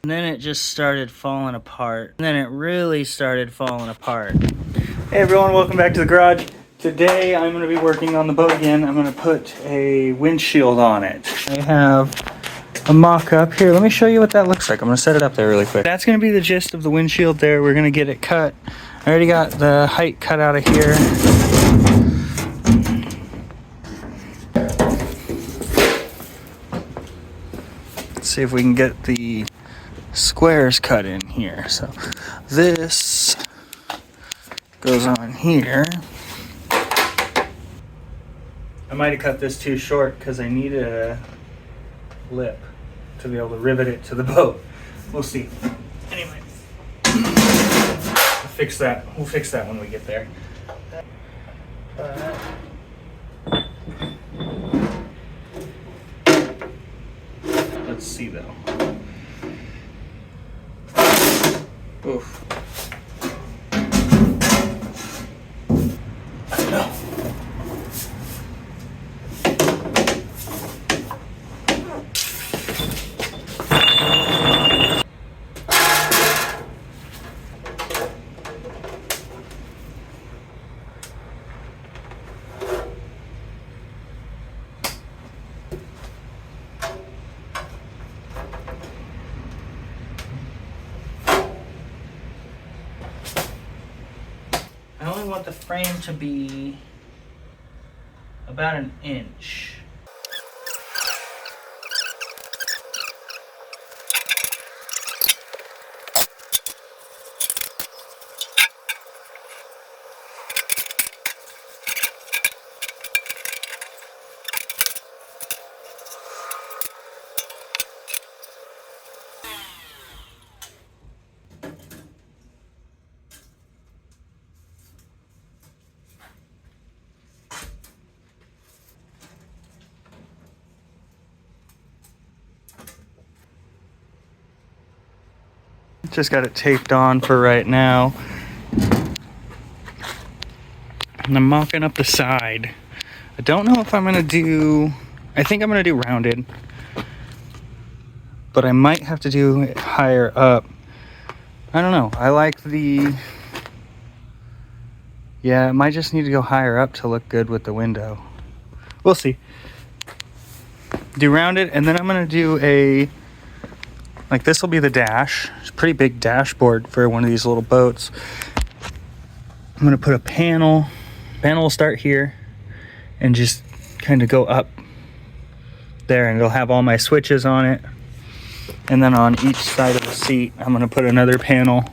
And then it just started falling apart. And then it really started falling apart. Hey everyone, welcome back to the garage. Today I'm going to be working on the boat again. I'm going to put a windshield on it. I have a mock-up. Here, let me show you what that looks like. I'm going to set it up there really quick. That's going to be the gist of the windshield there. We're going to get it cut. I already got the height cut out of here. Let's see if we can get the squares cut in here. So this goes on here. I might have cut this too short because I needed a lip to be able to rivet it to the boat. We'll see. Anyway, we'll fix that. We'll fix that when we get there. Let's see though. Oof. No. I only want the frame to be about an inch. Just got it taped on for right now. And I'm mocking up the side. I don't know if I'm gonna do, I think I'm gonna do rounded, but I might have to do it higher up. I don't know. I like the, yeah, it might just need to go higher up to look good with the window. We'll see. Do rounded, and then I'm gonna do a, like this will be the dash. It's a pretty big dashboard for one of these little boats. I'm gonna put a panel. Panel will start here and just kind of go up there, and it'll have all my switches on it. And then on each side of the seat, I'm gonna put another panel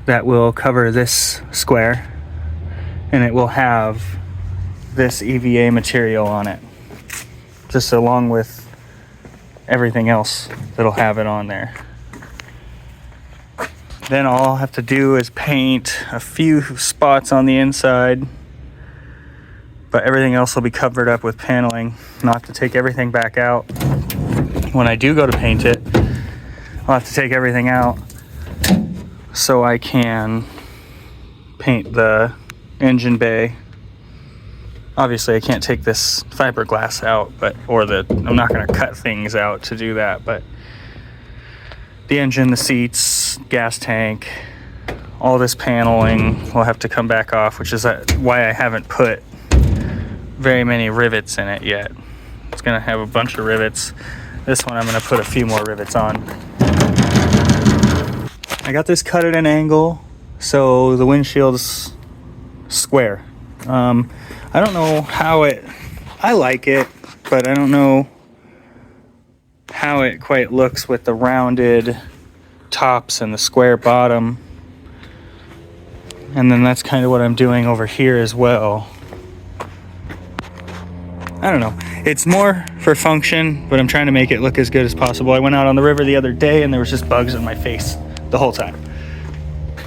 that will cover this square, and it will have this EVA material on it, just along with everything else that'll have it on there. Then all I'll have to do is paint a few spots on the inside, but everything else will be covered up with paneling. Not to take everything back out. When I do go to paint it, I'll have to take everything out so I can paint the engine bay. Obviously I can't take this fiberglass out, I'm not gonna cut things out to do that, but the engine, the seats, gas tank, all this paneling will have to come back off, which is why I haven't put very many rivets in it yet. It's gonna have a bunch of rivets. This one I'm gonna put a few more rivets on. I got this cut at an angle, so the windshield's square. I don't know how I like it, but I don't know how it quite looks with the rounded tops and the square bottom. And then that's kind of what I'm doing over here as well. I don't know. It's more for function, but I'm trying to make it look as good as possible. I went out on the river the other day and there was just bugs in my face the whole time.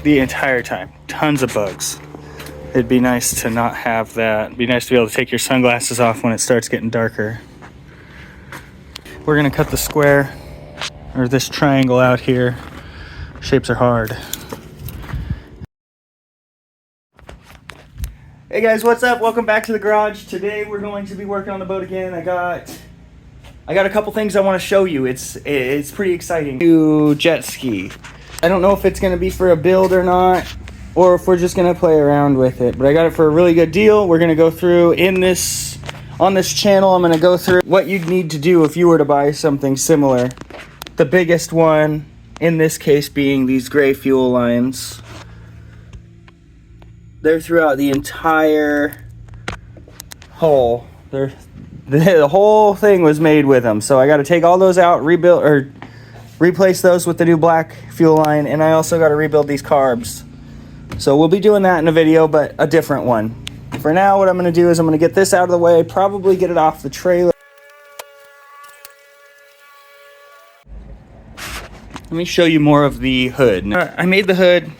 The entire time. Tons of bugs. It'd be nice to not have that. It'd be nice to be able to take your sunglasses off when it starts getting darker. We're gonna cut the square, or this triangle out here. Shapes are hard. Hey guys, what's up? Welcome back to the garage. Today we're going to be working on the boat again. I got I got a couple things I want to show you. It's pretty exciting. New jet ski. I don't know if it's going to be for a build or not, or if we're just going to play around with it. But I got it for a really good deal. We're going to go through on this channel. I'm going to go through what you'd need to do if you were to buy something similar. The biggest one in this case being these gray fuel lines. They're throughout the entire hull. The whole thing was made with them. So I got to take all those out, rebuild or replace those with the new black fuel line, and I also got to rebuild these carbs. So we'll be doing that in a video, but a different one. For now, what I'm going to do is I'm going to get this out of the way, probably get it off the trailer. Let me show you more of the hood. I made the hood,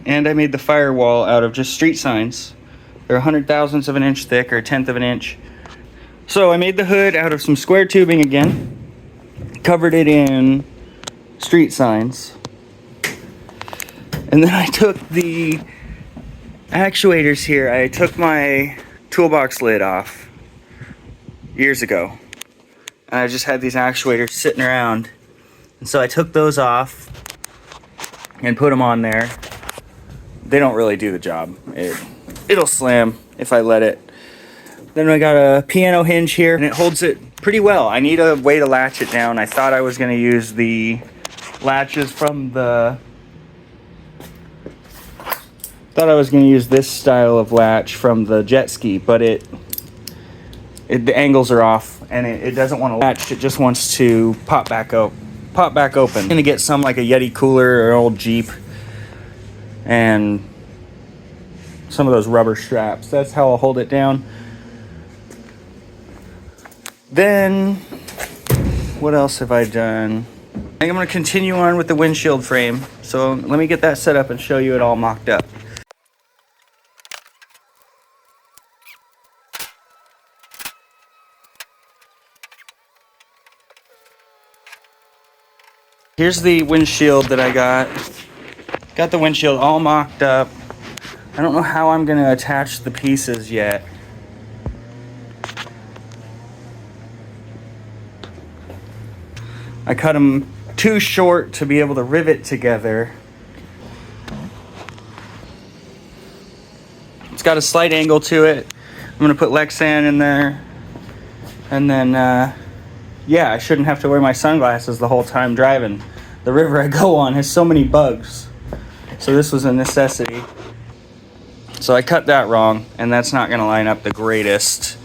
and I made the firewall out of just street signs. They're 100,000ths of an inch thick, or 1/10 of an inch. So I made the hood out of some square tubing again, covered it in street signs, and then I took the actuators here. I took my toolbox lid off years ago, and I just had these actuators sitting around, and so I took those off and put them on there. They don't really do the job. It'll slam if I let it. Then I got a piano hinge here, and it holds it pretty well. I need a way to latch it down. I thought I was going to use the latches from the... Thought I was going to use this style of latch from the jet ski, but the angles are off, and it doesn't want to latch. It just wants to pop back open. I'm going to get some like a Yeti cooler or an old Jeep, and some of those rubber straps. That's how I'll hold it down. Then, what else have I done? I think I'm going to continue on with the windshield frame. So let me get that set up and show you it all mocked up. Here's the windshield that I got. Got the windshield all mocked up. I don't know how I'm going to attach the pieces yet. I cut them too short to be able to rivet together. It's got a slight angle to it. I'm going to put Lexan in there. And then, yeah, I shouldn't have to wear my sunglasses the whole time driving. The river I go on has so many bugs. So this was a necessity. So I cut that wrong, and that's not going to line up the greatest.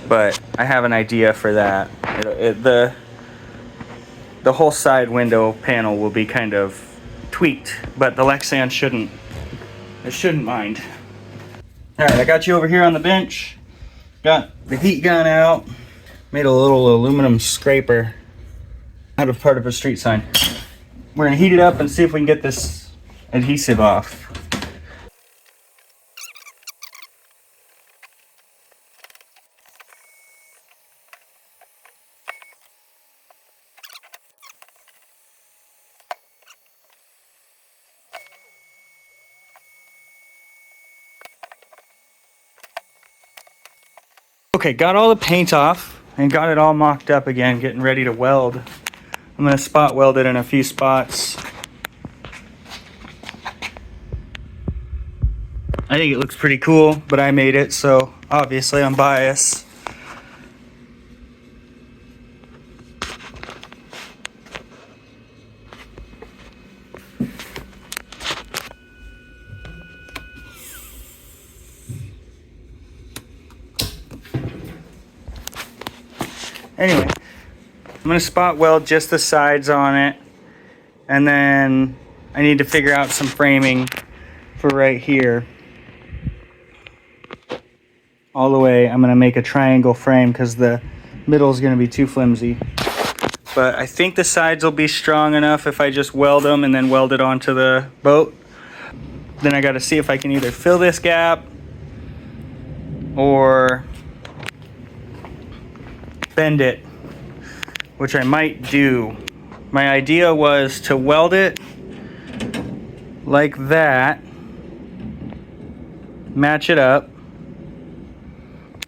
But I have an idea for that. The whole side window panel will be kind of tweaked, but the Lexan shouldn't mind. Alright, I got you over here on the bench. Got the heat gun out. Made a little aluminum scraper out of part of a street sign. We're going to heat it up and see if we can get this adhesive off. Okay, got all the paint off and got it all mocked up again, getting ready to weld. I'm going to spot weld it in a few spots. I think it looks pretty cool, but I made it, so obviously I'm biased. Anyway, I'm going to spot weld just the sides on it, and then I need to figure out some framing for right here. All the way, I'm going to make a triangle frame because the middle is going to be too flimsy. But I think the sides will be strong enough if I just weld them and then weld it onto the boat. Then I got to see if I can either fill this gap or bend it, which I might do. My idea was to weld it like that, match it up,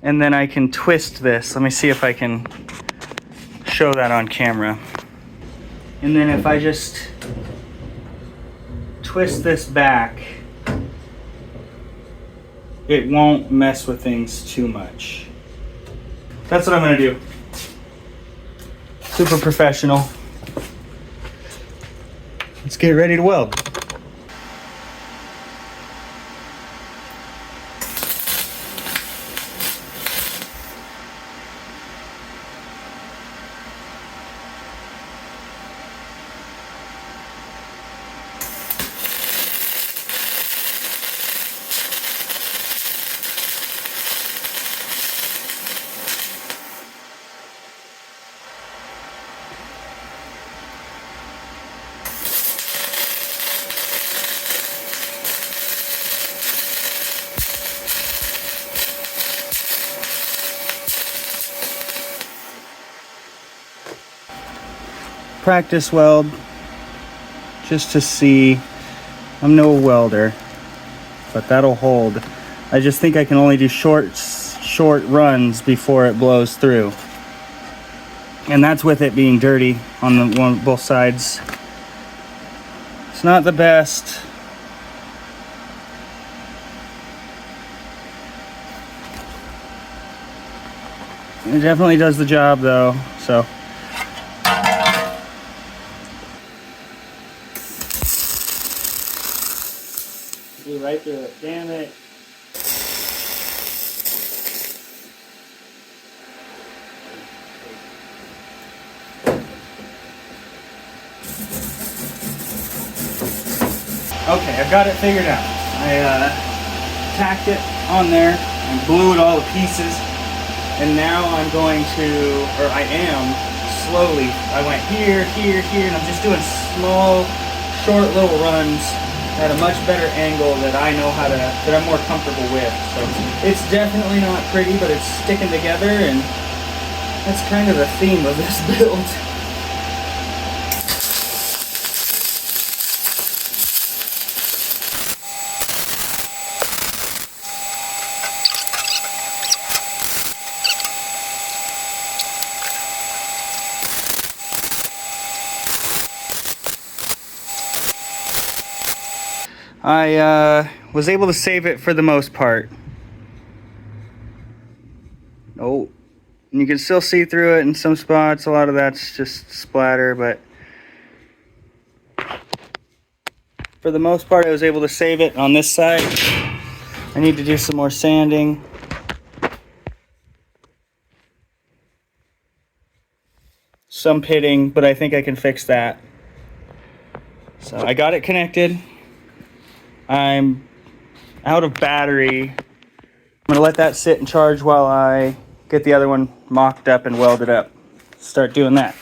and then I can twist this. Let me see if I can show that on camera. And then if I just twist this back, it won't mess with things too much. That's what I'm gonna do. Super professional. Let's get ready to weld. Practice weld just to see. I'm no welder, but that'll hold. I just think I can only do short runs before it blows through, and that's with it being dirty on both sides. It's not the best. It definitely does the job though, so. Right through it, damn it. Okay, I've got it figured out. I tacked it on there and blew it all to pieces, and now I'm going to, or I am, slowly. I went here, here, here, and I'm just doing small, short little runs at a much better angle that I know how to, that I'm more comfortable with. So it's definitely not pretty, but it's sticking together, and that's kind of the theme of this build. I was able to save it for the most part. Oh, and you can still see through it in some spots. A lot of that's just splatter, but for the most part I was able to save it on this side. I need to do some more sanding. Some pitting, but I think I can fix that. So I got it connected. I'm out of battery. I'm gonna let that sit and charge while I get the other one mocked up and welded up. Start doing that.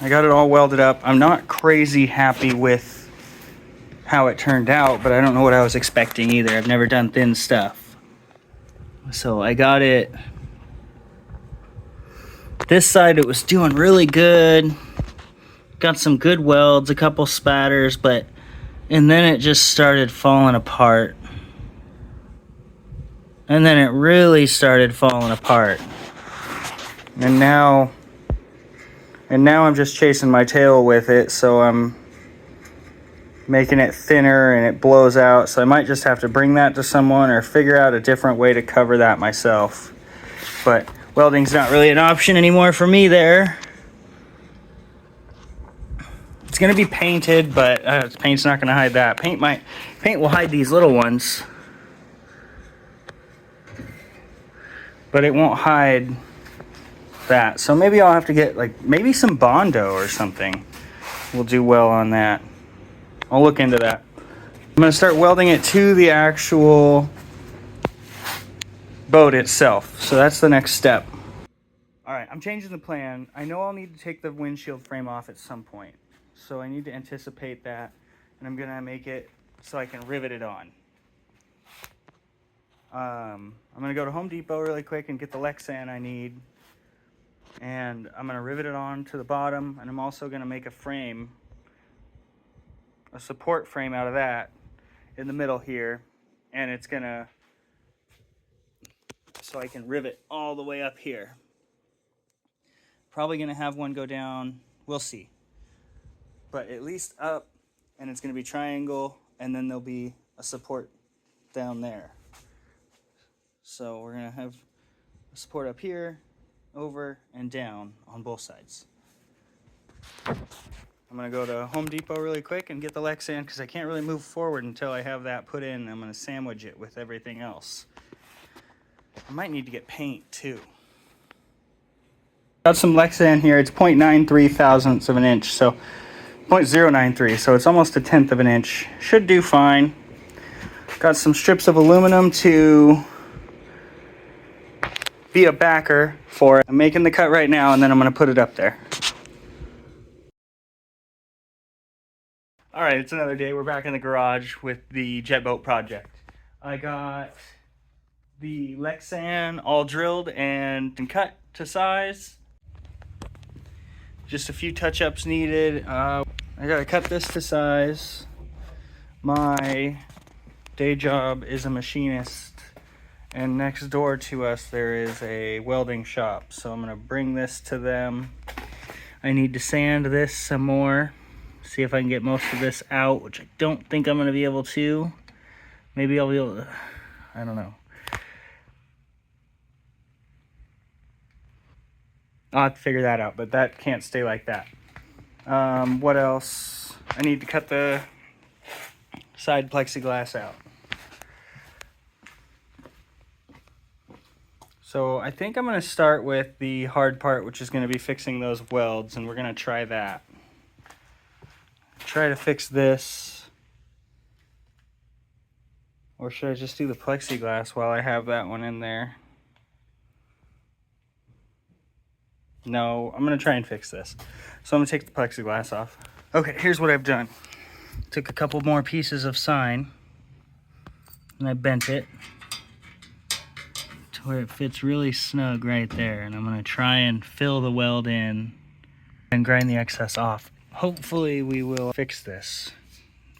I got it all welded up. I'm not crazy happy with how it turned out, but I don't know what I was expecting either. I've never done thin stuff. So I got it. This side it was doing really good. Got some good welds, a couple spatters, and then it just started falling apart. And then it really started falling apart. And now I'm just chasing my tail with it, so I'm making it thinner and it blows out. So I might just have to bring that to someone or figure out a different way to cover that myself. But welding's not really an option anymore for me there. It's gonna be painted, but paint's not gonna hide that. Paint will hide these little ones, but it won't hide that. So maybe I'll have to get maybe some Bondo or something. Will do well on that. I'll look into that. I'm gonna start welding it to the actual boat itself. So that's the next step. All right, I'm changing the plan. I know I'll need to take the windshield frame off at some point. So I need to anticipate that, and I'm gonna make it so I can rivet it on. I'm gonna go to Home Depot really quick and get the Lexan I need, and I'm gonna rivet it on to the bottom, and I'm also gonna make a frame, a support frame out of that in the middle here, and it's gonna, so I can rivet all the way up here. Probably gonna have one go down, we'll see. But at least up, and it's gonna be triangle, and then there'll be a support down there. So we're gonna have a support up here, over, and down on both sides. I'm gonna go to Home Depot really quick and get the Lexan because I can't really move forward until I have that put in. I'm gonna sandwich it with everything else. I might need to get paint too. Got some Lexan here. It's 0.93 thousandths of an inch, so 0.093, so it's almost a tenth of an inch. Should do fine. Got some strips of aluminum to be a backer for it. I'm making the cut right now, and then I'm gonna put it up there. All right, it's another day. We're back in the garage with the jet boat project. I got the Lexan all drilled and cut to size. Just a few touch-ups needed. I gotta cut this to size. My day job is a machinist, and next door to us there is a welding shop. So I'm gonna bring this to them. I need to sand this some more. See if I can get most of this out, which I don't think I'm going to be able to. Maybe I'll be able to, I don't know. I'll have to figure that out, but that can't stay like that. What else? I need to cut the side plexiglass out. So I think I'm going to start with the hard part, which is going to be fixing those welds, and we're going to try that. Try to fix this, or should I just do the plexiglass while I have that one in there? No, I'm gonna try and fix this. So I'm gonna take the plexiglass off. Okay, here's what I've done. Took a couple more pieces of sign and I bent it to where it fits really snug right there, and I'm gonna try and fill the weld in and grind the excess off. Hopefully we will fix this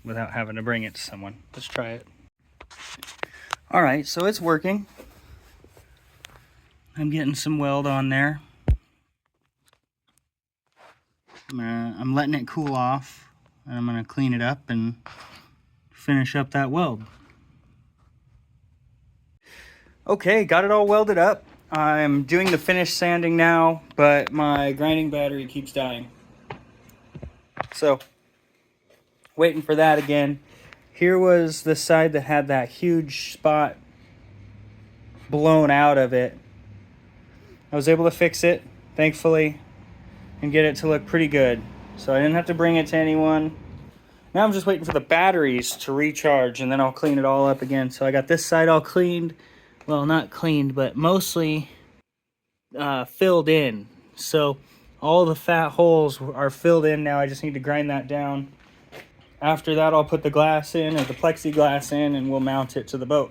without having to bring it to someone. Let's try it. All right, so it's working. I'm getting some weld on there. I'm letting it cool off, and I'm gonna clean it up and finish up that weld. Okay, got it all welded up. I'm doing the finish sanding now, but my grinding battery keeps dying. So, waiting for that again. Here was the side that had that huge spot blown out of it. I was able to fix it, thankfully, and get it to look pretty good. So I didn't have to bring it to anyone. Now I'm just waiting for the batteries to recharge, and then I'll clean it all up again. So I got this side all cleaned. Well, not cleaned, but mostly filled in. So all the fat holes are filled in now. I just need to grind that down. After that, I'll put the glass in, or the plexiglass in, and we'll mount it to the boat.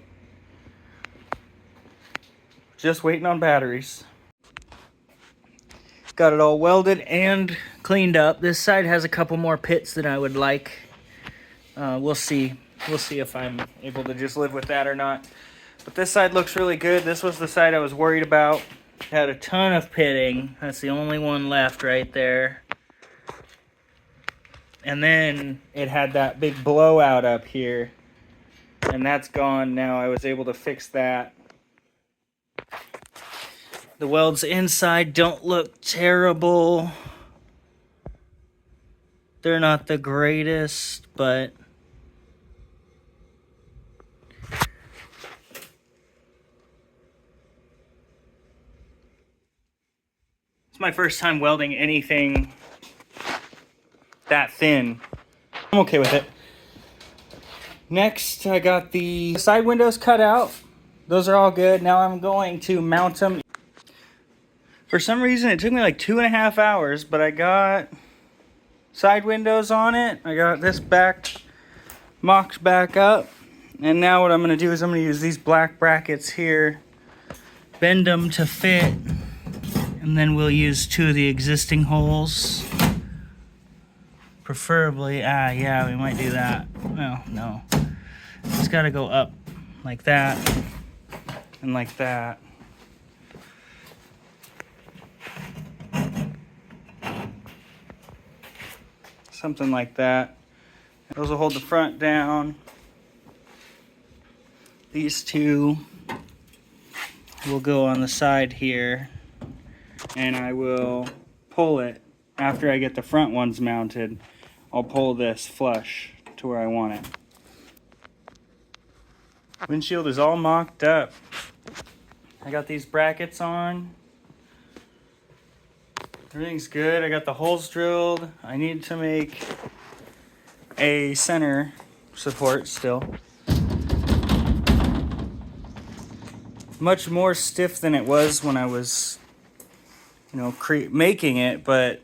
Just waiting on batteries. Got it all welded and cleaned up. This side has a couple more pits that I would like. We'll see. We'll see if I'm able to just live with that or not. But this side looks really good. This was the side I was worried about. Had a ton of pitting. That's the only one left right there. And then it had that big blowout up here. And that's gone now. I was able to fix that. The welds inside don't look terrible. They're not the greatest, but it's my first time welding anything that thin. I'm okay with it. Next, I got the side windows cut out. Those are all good. Now I'm going to mount them. For some reason, it took me like 2.5 hours, but I got side windows on it. I got this back mocked back up. And now what I'm going to do is I'm going to use these black brackets here, bend them to fit, and then we'll use 2 of the existing holes. Preferably, yeah, we might do that. Well, no. It's got to go up like that and like that. something like that. Those will hold the front down. These two will go on the side here, and I will pull it after I get the front ones mounted. I'll pull this flush to where I want it. Windshield is all mocked up. I got these brackets on. Everything's good. I got the holes drilled. I need to make a center support still. Much more stiff than it was when I was, making it, but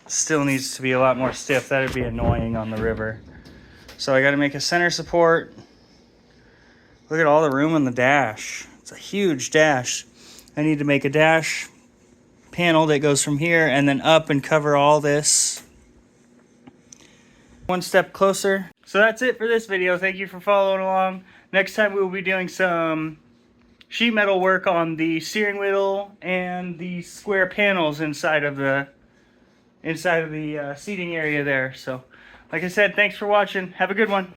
still needs to be a lot more stiff. That'd be annoying on the river. So I got to make a center support. Look at all the room on the dash. It's a huge dash. I need to make a dash panel that goes from here and then up and cover all this. One step closer. So that's it for this video. Thank you for following along. Next time we will be doing some sheet metal work on the steering wheel and the square panels inside of the seating area there. So like I said, thanks for watching. Have a good one.